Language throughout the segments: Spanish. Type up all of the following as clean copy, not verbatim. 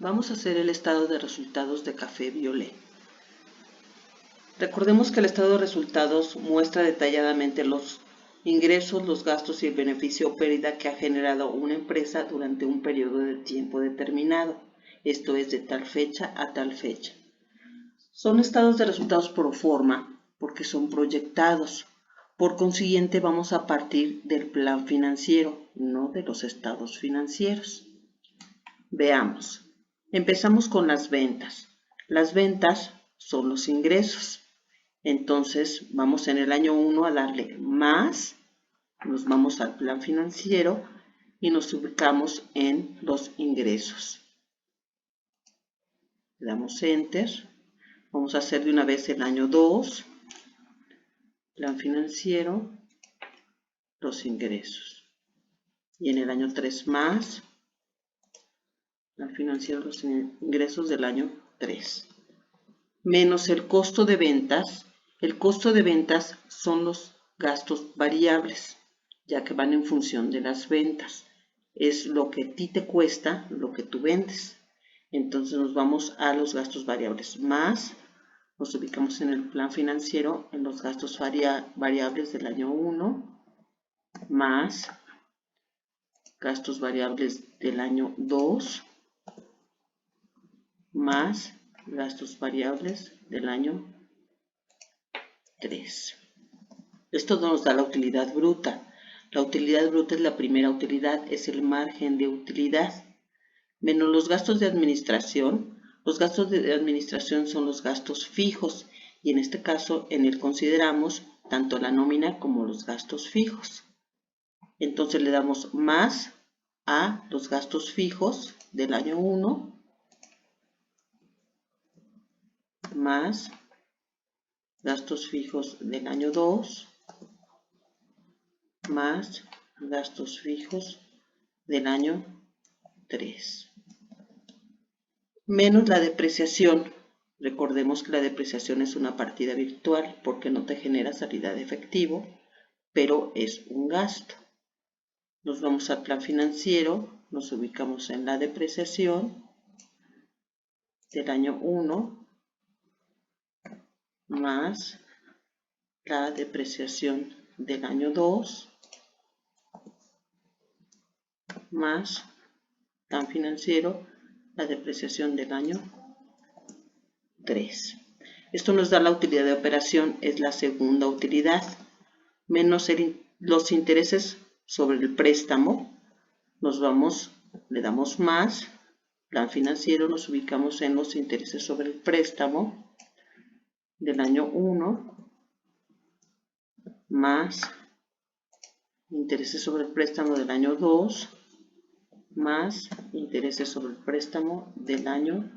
Vamos a hacer el estado de resultados de Café Violet. Recordemos que el estado de resultados muestra detalladamente los ingresos, los gastos y el beneficio o pérdida que ha generado una empresa durante un periodo de tiempo determinado. Esto es de tal fecha a tal fecha. Son estados de resultados pro forma porque son proyectados. Por consiguiente, vamos a partir del plan financiero, no de los estados financieros. Veamos. Empezamos con las ventas. Las ventas son los ingresos. Entonces, vamos en el año 1 a darle más, nos vamos al plan financiero y nos ubicamos en los ingresos. Le damos Enter. Vamos a hacer de una vez el año 2, plan financiero, los ingresos. Y en el año 3 más, plan financiero, los ingresos del año 3. Menos el costo de ventas. El costo de ventas son los gastos variables, ya que van en función de las ventas. Es lo que a ti te cuesta, lo que tú vendes. Entonces nos vamos a los gastos variables. Más, nos ubicamos en el plan financiero, en los gastos variables del año 1, más gastos variables del año 2, más gastos variables del año 3. Esto nos da la utilidad bruta. La utilidad bruta es la primera utilidad, es el margen de utilidad. Menos los gastos de administración. Los gastos de administración son los gastos fijos y en este caso en él consideramos tanto la nómina como los gastos fijos. Entonces le damos más a los gastos fijos del año 1 más gastos fijos del año 2 más gastos fijos del año 3. Menos la depreciación. Recordemos que la depreciación es una partida virtual porque no te genera salida de efectivo, pero es un gasto. Nos vamos al plan financiero, nos ubicamos en la depreciación del año 1 más la depreciación del año 2 más plan financiero, la depreciación del año 3. Esto nos da la utilidad de operación, es la segunda utilidad, menos los intereses sobre el préstamo. Nos vamos, le damos más, plan financiero, nos ubicamos en los intereses sobre el préstamo del año 1 más intereses sobre el préstamo del año 2 más intereses sobre el préstamo del año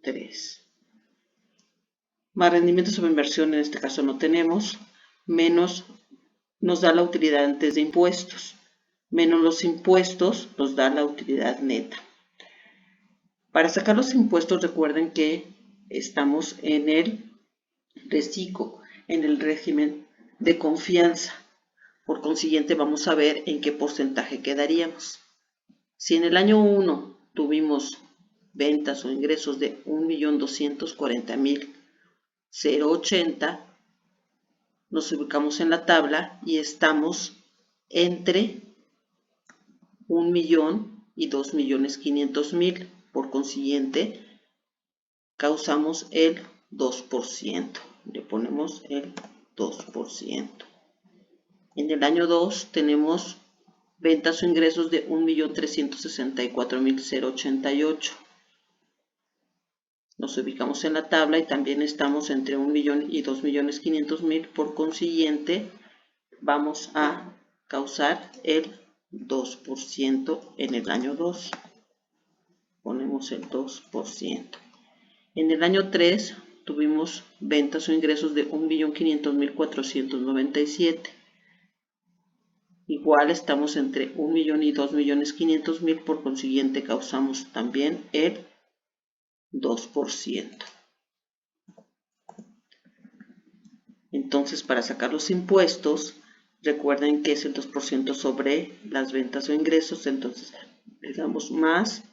3. Más rendimiento sobre inversión, en este caso no tenemos, menos nos da la utilidad antes de impuestos, menos los impuestos nos da la utilidad neta. Para sacar los impuestos recuerden que estamos en el reciclo, en el régimen de confianza. Por consiguiente vamos a ver en qué porcentaje quedaríamos. Si en el año 1 tuvimos ventas o ingresos de 1.240.080, nos ubicamos en la tabla y estamos entre 1.000.000 y 2.500.000. Por consiguiente, causamos el 2%. Le ponemos el 2%. En el año 2 tenemos ventas o ingresos de 1.364.088. Nos ubicamos en la tabla y también estamos entre 1.000.000 y 2.500.000. Por consiguiente, vamos a causar el 2% en el año 2. Ponemos el 2%. En el año 3 tuvimos ventas o ingresos de 1.500.497. Igual estamos entre 1.000.000 y 2.500.000, por consiguiente causamos también el 2%. Entonces, para sacar los impuestos, recuerden que es el 2% sobre las ventas o ingresos, entonces le damos más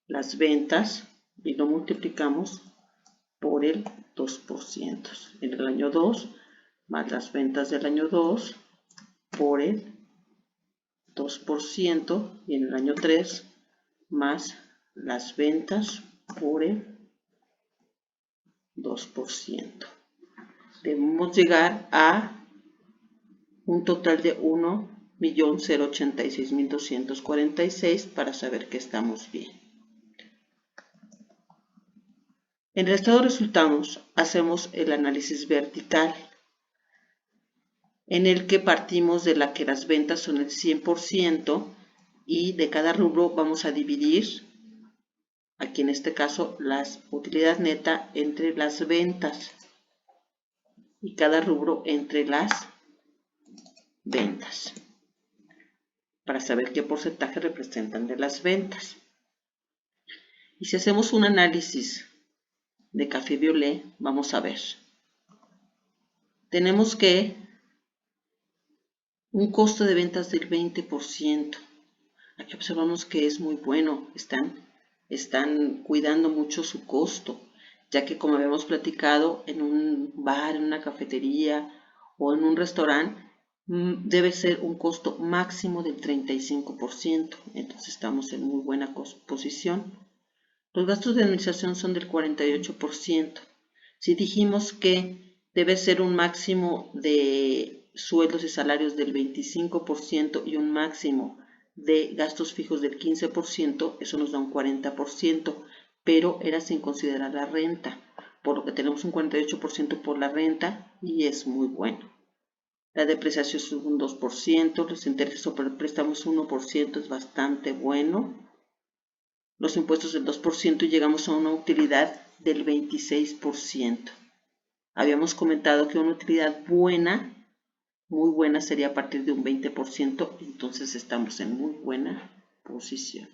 las ventas y lo multiplicamos por el 2%. En el año 2 más las ventas del año 2 por el 2% y en el año 3 más las ventas por el 2%. Debemos llegar a un total de 1.086.246 para saber que estamos bien. En el estado de resultados hacemos el análisis vertical, en el que partimos de la que las ventas son el 100% y de cada rubro vamos a dividir, aquí en este caso, la utilidad neta entre las ventas y cada rubro entre las ventas, para saber qué porcentaje representan de las ventas. Y si hacemos un análisis de café violet, vamos a ver. Tenemos que un costo de ventas del 20%. Aquí observamos que es muy bueno, están cuidando mucho su costo, ya que como habíamos platicado, en un bar, en una cafetería o en un restaurante, debe ser un costo máximo del 35%, entonces estamos en muy buena posición. Los gastos de administración son del 48%. Si dijimos que debe ser un máximo de sueldos y salarios del 25% y un máximo de gastos fijos del 15%, eso nos da un 40%, pero era sin considerar la renta, por lo que tenemos un 48% por la renta y es muy bueno. La depreciación es un 2%, los intereses sobre el préstamo es 1%, es bastante bueno. Los impuestos del 2% y llegamos a una utilidad del 26%. Habíamos comentado que una utilidad buena, muy buena, sería a partir de un 20%, entonces estamos en muy buena posición.